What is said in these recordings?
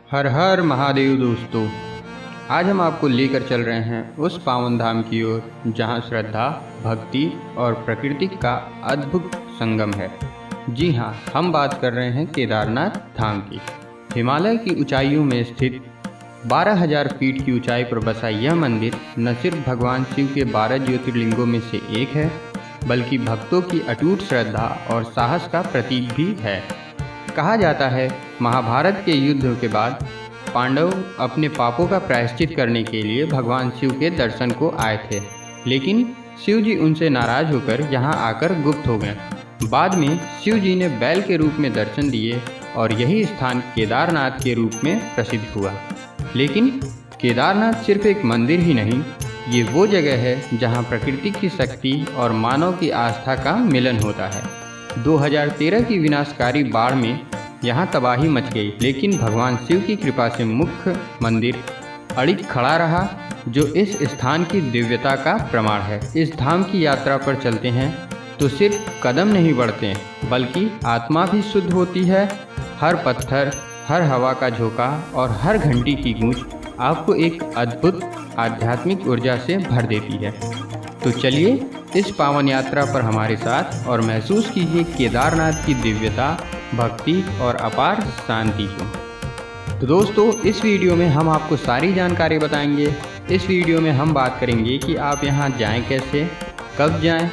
हर हर महादेव दोस्तों। आज हम आपको लेकर चल रहे हैं उस पावन धाम की ओर जहां श्रद्धा, भक्ति और प्रकृति का अद्भुत संगम है। जी हां, हम बात कर रहे हैं केदारनाथ धाम की। हिमालय की ऊंचाइयों में स्थित 12,000 फीट की ऊंचाई पर बसा यह मंदिर न सिर्फ भगवान शिव के 12 ज्योतिर्लिंगों में से एक है, बल्कि भक्तों की अटूट श्रद्धा और साहस का प्रतीक भी है। कहा जाता है, महाभारत के युद्ध के बाद पांडव अपने पापों का प्रायश्चित करने के लिए भगवान शिव के दर्शन को आए थे, लेकिन शिव जी उनसे नाराज होकर यहाँ आकर गुप्त हो गए। बाद में शिव जी ने बैल के रूप में दर्शन दिए और यही स्थान केदारनाथ के रूप में प्रसिद्ध हुआ। लेकिन केदारनाथ सिर्फ एक मंदिर ही नहीं, ये वो जगह है जहाँ प्रकृति की शक्ति और मानव की आस्था का मिलन होता है। 2013 की विनाशकारी बाढ़ में यहाँ तबाही मच गई, लेकिन भगवान शिव की कृपा से मुख्य मंदिर अड़िग खड़ा रहा, जो इस स्थान की दिव्यता का प्रमाण है। इस धाम की यात्रा पर चलते हैं तो सिर्फ कदम नहीं बढ़ते, बल्कि आत्मा भी शुद्ध होती है। हर पत्थर, हर हवा का झोंका और हर घंटी की गूंज आपको एक अद्भुत आध्यात्मिक ऊर्जा से भर देती है। तो चलिए इस पावन यात्रा पर हमारे साथ और महसूस कीजिए केदारनाथ की दिव्यता, भक्ति और अपार शांति को। तो दोस्तों, इस वीडियो में हम आपको सारी जानकारी बताएंगे। इस वीडियो में हम बात करेंगे कि आप यहाँ जाएं कैसे, कब जाएं,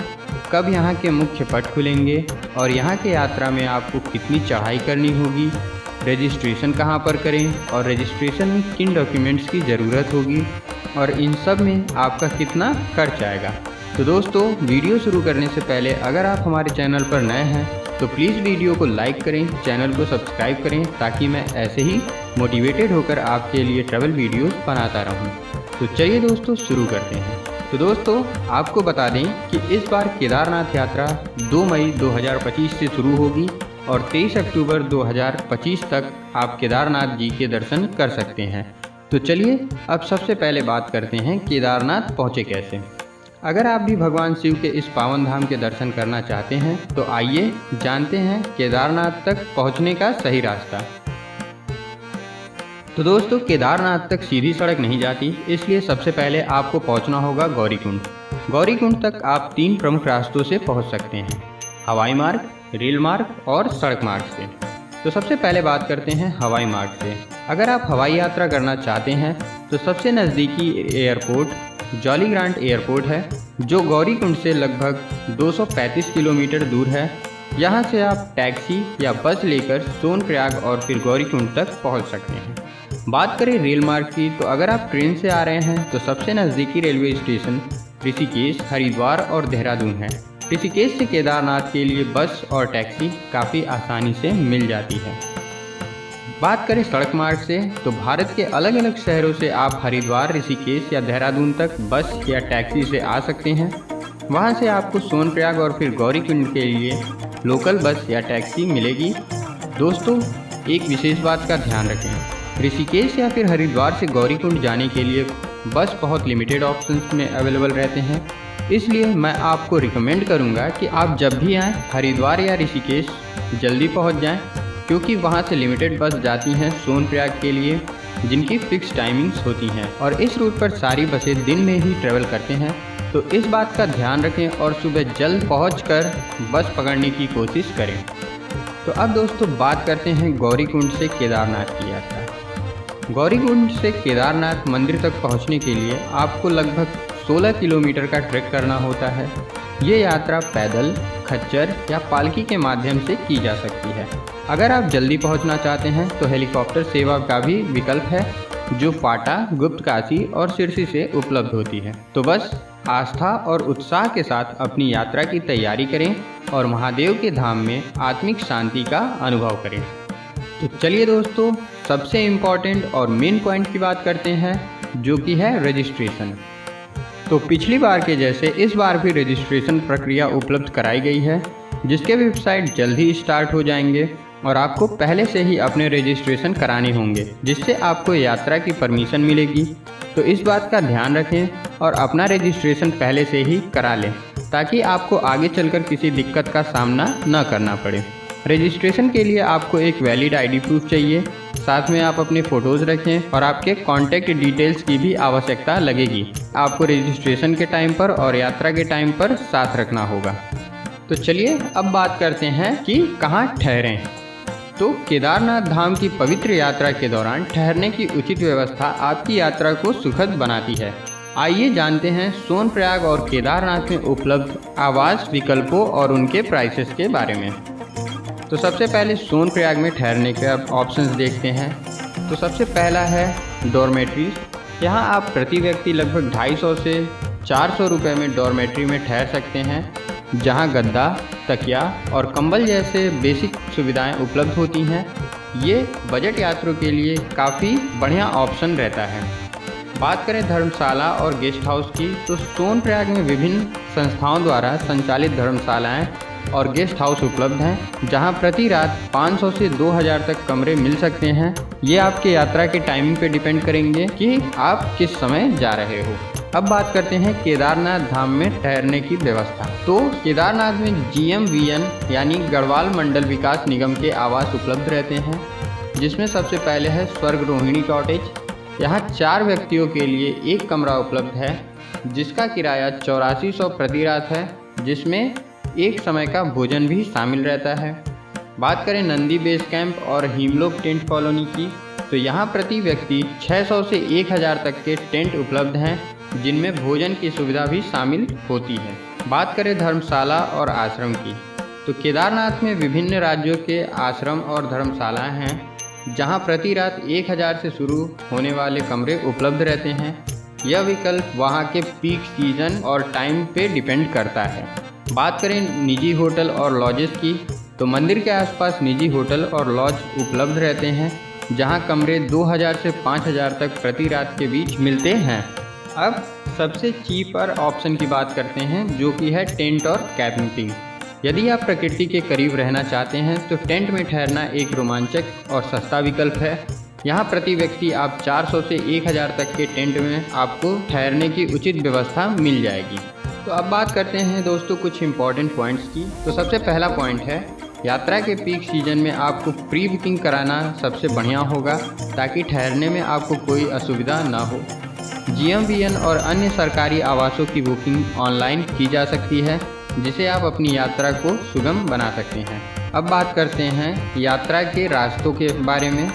कब यहाँ के मुख्य पट खुलेंगे और यहाँ के यात्रा में आपको कितनी चढ़ाई करनी होगी, रजिस्ट्रेशन कहाँ पर करें और रजिस्ट्रेशन में किन डॉक्यूमेंट्स की ज़रूरत होगी और इन सब में आपका कितना खर्च आएगा। तो दोस्तों, वीडियो शुरू करने से पहले अगर आप हमारे चैनल पर नए हैं तो प्लीज़ वीडियो को लाइक करें, चैनल को सब्सक्राइब करें, ताकि मैं ऐसे ही मोटिवेटेड होकर आपके लिए ट्रैवल वीडियोस बनाता रहूं। तो चलिए दोस्तों, शुरू करते हैं। तो दोस्तों, आपको बता दें कि इस बार केदारनाथ यात्रा 2 मई 2025 से शुरू होगी और 23 अक्टूबर 2025 तक आप केदारनाथ जी के दर्शन कर सकते हैं। तो चलिए अब सबसे पहले बात करते हैं केदारनाथ पहुँचे कैसे। अगर आप भी भगवान शिव के इस पावन धाम के दर्शन करना चाहते हैं तो आइए जानते हैं केदारनाथ तक पहुंचने का सही रास्ता। तो दोस्तों, केदारनाथ तक सीधी सड़क नहीं जाती, इसलिए सबसे पहले आपको पहुंचना होगा गौरीकुंड। गौरीकुंड तक आप 3 प्रमुख रास्तों से पहुंच सकते हैं: हवाई मार्ग, रेल मार्ग और सड़क मार्ग से। तो सबसे पहले बात करते हैं हवाई मार्ग से। अगर आप हवाई यात्रा करना चाहते हैं तो सबसे नज़दीकी एयरपोर्ट जॉली ग्रांट एयरपोर्ट है, जो गौरीकुंड से लगभग 235 किलोमीटर दूर है। यहाँ से आप टैक्सी या बस लेकर सोनप्रयाग और फिर गौरीकुंड तक पहुँच सकते हैं। बात करें रेल मार्ग की, तो अगर आप ट्रेन से आ रहे हैं तो सबसे नज़दीकी रेलवे स्टेशन ऋषिकेश, हरिद्वार और देहरादून है। ऋषिकेश से केदारनाथ के लिए बस और टैक्सी काफ़ी आसानी से मिल जाती है। बात करें सड़क मार्ग से, तो भारत के अलग अलग शहरों से आप हरिद्वार, ऋषिकेश या देहरादून तक बस या टैक्सी से आ सकते हैं। वहां से आपको सोनप्रयाग और फिर गौरीकुंड के लिए लोकल बस या टैक्सी मिलेगी। दोस्तों, एक विशेष बात का ध्यान रखें, ऋषिकेश या फिर हरिद्वार से गौरीकुंड जाने के लिए बस बहुत लिमिटेड ऑप्शंस में अवेलेबल रहते हैं, इसलिए मैं आपको रिकमेंड करूँगा कि आप जब भी आएँ हरिद्वार या ऋषिकेश जल्दी पहुँच जाएँ, क्योंकि वहाँ से लिमिटेड बस जाती हैं सोनप्रयाग के लिए, जिनकी फिक्स टाइमिंग्स होती हैं और इस रूट पर सारी बसें दिन में ही ट्रेवल करते हैं। तो इस बात का ध्यान रखें और सुबह जल्द पहुंचकर बस पकड़ने की कोशिश करें। तो अब दोस्तों, बात करते हैं गौरीकुंड से केदारनाथ की यात्रा। गौरीकुंड से केदारनाथ मंदिर तक पहुँचने के लिए आपको लगभग 16 किलोमीटर का ट्रैक करना होता है। ये यात्रा पैदल, खच्चर या पालकी के माध्यम से की जा सकती है। अगर आप जल्दी पहुंचना चाहते हैं तो हेलीकॉप्टर सेवा का भी विकल्प है, जो पाटा, गुप्तकाशी और सिरसी से उपलब्ध होती है। तो बस आस्था और उत्साह के साथ अपनी यात्रा की तैयारी करें और महादेव के धाम में आत्मिक शांति का अनुभव करें। तो चलिए दोस्तों, सबसे इम्पॉर्टेंट और मेन पॉइंट की बात करते हैं, जो कि है रजिस्ट्रेशन। तो पिछली बार के जैसे इस बार भी रजिस्ट्रेशन प्रक्रिया उपलब्ध कराई गई है, जिसके वेबसाइट जल्द ही स्टार्ट हो जाएंगे और आपको पहले से ही अपने रजिस्ट्रेशन कराने होंगे, जिससे आपको यात्रा की परमिशन मिलेगी। तो इस बात का ध्यान रखें और अपना रजिस्ट्रेशन पहले से ही करा लें, ताकि आपको आगे चलकर किसी दिक्कत का सामना न करना पड़े। रजिस्ट्रेशन के लिए आपको एक वैलिड आईडी प्रूफ चाहिए, साथ में आप अपने फ़ोटोज़ रखें और आपके कॉन्टैक्ट डिटेल्स की भी आवश्यकता लगेगी। आपको रजिस्ट्रेशन के टाइम पर और यात्रा के टाइम पर साथ रखना होगा। तो चलिए अब बात करते हैं कि कहाँ ठहरें। तो केदारनाथ धाम की पवित्र यात्रा के दौरान ठहरने की उचित व्यवस्था आपकी यात्रा को सुखद बनाती है। आइए जानते हैं सोनप्रयाग और केदारनाथ में उपलब्ध आवास विकल्पों और उनके प्राइसेस के बारे में। तो सबसे पहले सोनप्रयाग में ठहरने के अब ऑप्शंस देखते हैं। तो सबसे पहला है डॉर्मेट्रीज। यहाँ आप प्रति व्यक्ति लगभग 250 से 400 रुपये में डॉर्मेट्री में ठहर सकते हैं, जहाँ गद्दा, तकिया और कंबल जैसे बेसिक सुविधाएं उपलब्ध होती हैं। ये बजट यात्रियों के लिए काफ़ी बढ़िया ऑप्शन रहता है। बात करें धर्मशाला और गेस्ट हाउस की, तो सोनप्रयाग में विभिन्न संस्थाओं द्वारा संचालित धर्मशालाएं और गेस्ट हाउस उपलब्ध हैं, जहां प्रति रात 500 से 2000 तक कमरे मिल सकते हैं। ये आपके यात्रा के टाइमिंग पे डिपेंड करेंगे कि आप किस समय जा रहे हो। अब बात करते हैं केदारनाथ धाम में ठहरने की व्यवस्था। तो केदारनाथ में GMVN यानी गढ़वाल मंडल विकास निगम के आवास उपलब्ध रहते हैं, जिसमें सबसे पहले है स्वर्ग रोहिणी कॉटेज। यहाँ 4 व्यक्तियों के लिए एक कमरा उपलब्ध है, जिसका किराया 8400 प्रति रात है, जिसमें एक समय का भोजन भी शामिल रहता है। बात करें नंदी बेस कैंप और हिमलोक टेंट कॉलोनी की, तो यहाँ प्रति व्यक्ति 600 से 1000 तक के टेंट उपलब्ध हैं, जिनमें भोजन की सुविधा भी शामिल होती है। बात करें धर्मशाला और आश्रम की, तो केदारनाथ में विभिन्न राज्यों के आश्रम और धर्मशालाएं हैं, जहां प्रति रात 1000 से शुरू होने वाले कमरे उपलब्ध रहते हैं। यह विकल्प वहां के पीक सीजन और टाइम पे डिपेंड करता है। बात करें निजी होटल और लॉजेस की, तो मंदिर के आसपास निजी होटल और लॉज उपलब्ध रहते हैं, जहां कमरे 2000 से 5000 तक प्रति रात के बीच मिलते हैं। अब सबसे चीपर ऑप्शन की बात करते हैं, जो कि है टेंट और कैंपिंग। यदि आप प्रकृति के करीब रहना चाहते हैं तो टेंट में ठहरना एक रोमांचक और सस्ता विकल्प है। यहाँ प्रति व्यक्ति आप 400 से 1000 तक के टेंट में आपको ठहरने की उचित व्यवस्था मिल जाएगी। तो अब बात करते हैं दोस्तों कुछ इम्पॉर्टेंट पॉइंट्स की। तो सबसे पहला पॉइंट है, यात्रा के पीक सीजन में आपको प्री बुकिंग कराना सबसे बढ़िया होगा, ताकि ठहरने में आपको कोई असुविधा ना हो। GMVN और अन्य सरकारी आवासों की बुकिंग ऑनलाइन की जा सकती है, जिसे आप अपनी यात्रा को सुगम बना सकते हैं। अब बात करते हैं यात्रा के रास्तों के बारे में।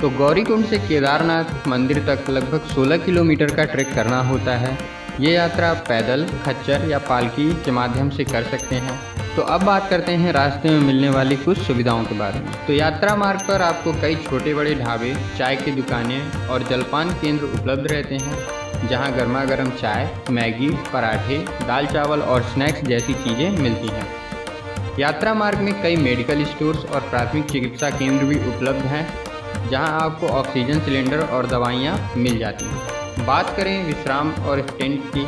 तो गौरीकुंड से केदारनाथ मंदिर तक लगभग 16 किलोमीटर का ट्रैक करना होता है। ये यात्रा पैदल, खच्चर या पालकी के माध्यम से कर सकते हैं। तो अब बात करते हैं रास्ते में मिलने वाली कुछ सुविधाओं के बारे में। तो यात्रा मार्ग पर आपको कई छोटे बड़े ढाबे, चाय की दुकानें और जलपान केंद्र उपलब्ध रहते हैं, जहां गर्मा गर्म चाय, मैगी, पराठे, दाल चावल और स्नैक्स जैसी चीज़ें मिलती हैं। यात्रा मार्ग में कई मेडिकल स्टोर्स और प्राथमिक चिकित्सा केंद्र भी उपलब्ध हैं, जहां आपको ऑक्सीजन सिलेंडर और दवाइयाँ मिल जाती हैं। बात करें विश्राम और टेंट की,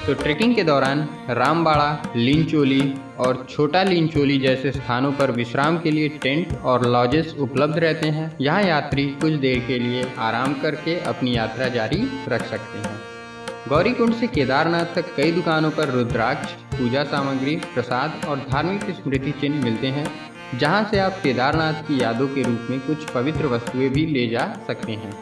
तो ट्रैकिंग के दौरान रामबाड़ा, लीनचोली और छोटा लीनचोली जैसे स्थानों पर विश्राम के लिए टेंट और लॉजेस उपलब्ध रहते हैं। यहाँ यात्री कुछ देर के लिए आराम करके अपनी यात्रा जारी रख सकते हैं। गौरीकुंड से केदारनाथ तक कई दुकानों पर रुद्राक्ष, पूजा सामग्री, प्रसाद और धार्मिक स्मृति चिन्ह मिलते हैं, जहाँ से आप केदारनाथ की यादों के रूप में कुछ पवित्र वस्तुएं भी ले जा सकते हैं।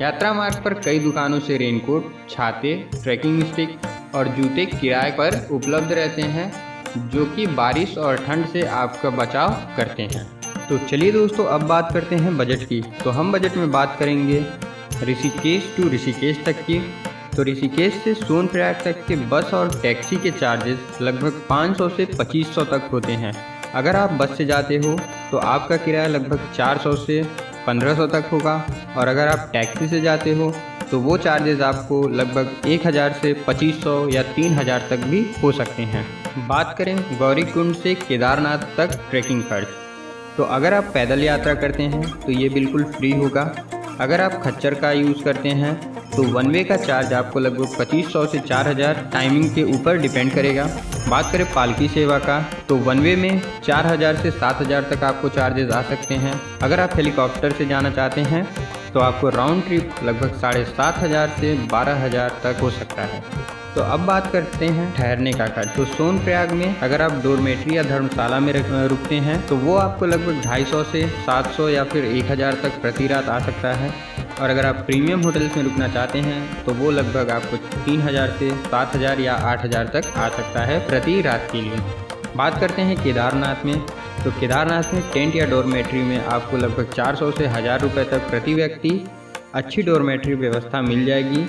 यात्रा मार्ग पर कई दुकानों से रेनकोट, छाते, ट्रैकिंग स्टिक और जूते किराए पर उपलब्ध रहते हैं, जो कि बारिश और ठंड से आपका बचाव करते हैं। तो चलिए दोस्तों अब बात करते हैं बजट की। तो हम बजट में बात करेंगे ऋषिकेश टू ऋषिकेश तक की। तो ऋषिकेश से सोनप्रयाग तक के बस और टैक्सी के चार्जेस लगभग 500 से 2500 तक होते हैं। अगर आप बस से जाते हो तो आपका किराया लगभग 400 से 1500 तक होगा, और अगर आप टैक्सी से जाते हो तो वो चार्जेस आपको लगभग 1000 से 2500 या 3000 तक भी हो सकते हैं। बात करें गौरीकुंड से केदारनाथ तक ट्रैकिंग खर्च, तो अगर आप पैदल यात्रा करते हैं तो ये बिल्कुल फ्री होगा। अगर आप खच्चर का यूज़ करते हैं तो वन वे का चार्ज आपको लगभग 2500 से 4000 टाइमिंग के ऊपर डिपेंड करेगा। बात करें पालकी सेवा का, तो वन वे में 4000 से 7000 तक आपको चार्जेस आ सकते हैं। अगर आप हेलीकॉप्टर से जाना चाहते हैं तो आपको राउंड ट्रिप लगभग 7500 से 12000 तक हो सकता है। तो अब बात करते हैं ठहरने का खर्च। तो सोनप्रयाग में अगर आप डॉर्मेट्री या धर्मशाला में रुकते हैं तो वो आपको लगभग 250 से 700 या फिर 1000 तक प्रति रात आ सकता है। और अगर आप प्रीमियम होटल्स में रुकना चाहते हैं तो वो लगभग आपको 3000 से 7000 या 8000 तक आ सकता है प्रति रात के लिए। बात करते हैं केदारनाथ में। तो केदारनाथ में टेंट या डॉर्मेट्री में आपको लगभग 400 से 1000 रुपये तक प्रति व्यक्ति अच्छी डॉर्मेट्री व्यवस्था मिल जाएगी।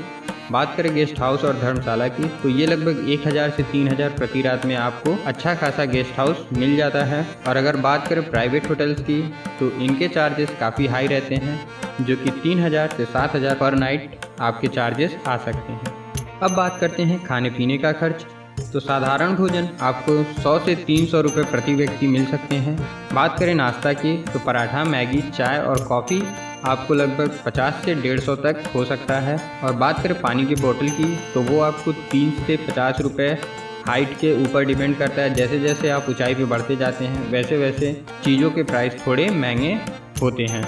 बात करें गेस्ट हाउस और धर्मशाला की तो ये लगभग 1000 से 3000 प्रति रात में आपको अच्छा खासा गेस्ट हाउस मिल जाता है। और अगर बात करें प्राइवेट होटल्स की तो इनके चार्जेस काफ़ी हाई रहते हैं, जो कि 3000 से 7000 पर नाइट आपके चार्जेस आ सकते हैं। अब बात करते हैं खाने पीने का खर्च। तो साधारण भोजन आपको 100 से 300 रुपये प्रति व्यक्ति मिल सकते हैं। बात करें नाश्ता की तो पराठा, मैगी, चाय और कॉफ़ी आपको लगभग 50 से 150 तक हो सकता है। और बात करें पानी की बोतल की तो वो आपको 30 से 50 रुपये हाइट के ऊपर डिपेंड करता है। जैसे जैसे आप ऊंचाई पे बढ़ते जाते हैं वैसे वैसे चीज़ों के प्राइस थोड़े महंगे होते हैं।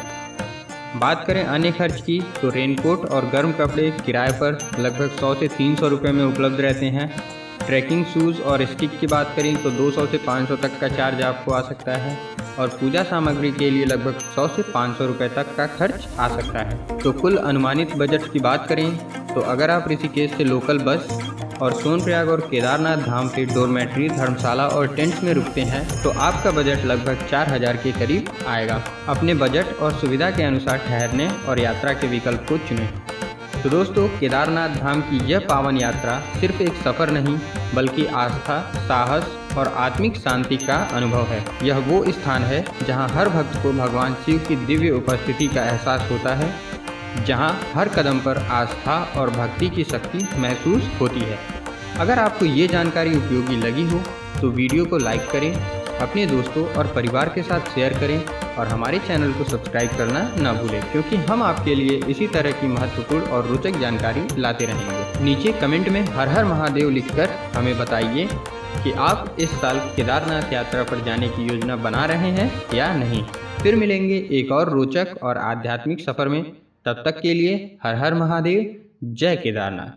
बात करें अन्य खर्च की तो रेनकोट और गर्म कपड़े किराए पर लगभग 100 से 300 रुपये में उपलब्ध रहते हैं। ट्रैकिंग शूज़ और स्टिक की बात करें तो 200 से 500 तक का चार्ज आपको आ सकता है। और पूजा सामग्री के लिए लगभग 100 से 500 रुपये तक का खर्च आ सकता है। तो कुल अनुमानित बजट की बात करें तो अगर आप ऋषिकेश से लोकल बस और सोनप्रयाग और केदारनाथ धाम के डॉर्मेट्री, धर्मशाला और टेंट्स में रुकते हैं तो आपका बजट लगभग 4000 के करीब आएगा। अपने बजट और सुविधा के अनुसार ठहरने और यात्रा के विकल्प को चुनें। तो दोस्तों, केदारनाथ धाम की यह पावन यात्रा सिर्फ एक सफ़र नहीं बल्कि आस्था, साहस और आत्मिक शांति का अनुभव है। यह वो स्थान है जहां हर भक्त को भगवान शिव की दिव्य उपस्थिति का एहसास होता है, जहां हर कदम पर आस्था और भक्ति की शक्ति महसूस होती है। अगर आपको ये जानकारी उपयोगी लगी हो तो वीडियो को लाइक करें, अपने दोस्तों और परिवार के साथ शेयर करें और हमारे चैनल को सब्सक्राइब करना न भूलें, क्योंकि हम आपके लिए इसी तरह की महत्वपूर्ण और रोचक जानकारी लाते रहेंगे। नीचे कमेंट में हर हर महादेव लिखकर हमें बताइए कि आप इस साल केदारनाथ यात्रा पर जाने की योजना बना रहे हैं या नहीं। फिर मिलेंगे एक और रोचक और आध्यात्मिक सफ़र में। तब तक के लिए हर हर महादेव, जय केदारनाथ।